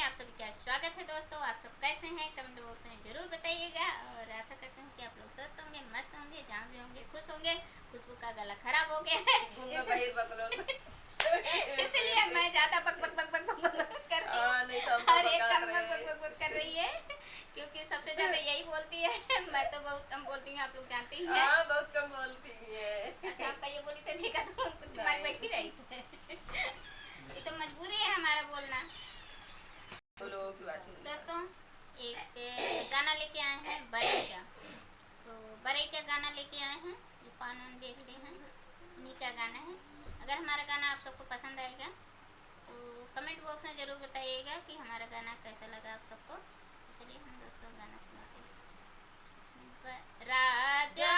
आप सभी का स्वागत है दोस्तों। आप सब कैसे हैं कमेंट बॉक्स में जरूर बताइएगा और आशा करते हैं कि आप लोग स्वस्थ होंगे, मस्त होंगे, जहाँ भी होंगे खुश होंगे। खुशबू का गला खराब हो गया है इसलिए मैं ज्यादा बक बक बक बक बक बक कर रही हूँ और एक कम बक बक बक बक कर रही है क्योंकि सबसे ज्यादा यही बोलती है। मैं तो बहुत कम बोलती हूँ, आप लोग जानते ही हैं। बहुत कम बोलती है। अच्छा, आप ये बोली तो देखा तो तुम्हारी बैठती रही ये तो मजबूरी है हमारा बोलना। दोस्तों एक गाना लेके आए हैं बड़े का, तो बड़े का गाना लेके आए हैं जो पान वान बेचते हैं, उन्हीं का गाना है। अगर हमारा गाना आप सबको पसंद आएगा तो कमेंट बॉक्स में ज़रूर बताइएगा कि हमारा गाना कैसा लगा आप सबको। तो चलिए हम दोस्तों गाना सुनाते हैं। राजा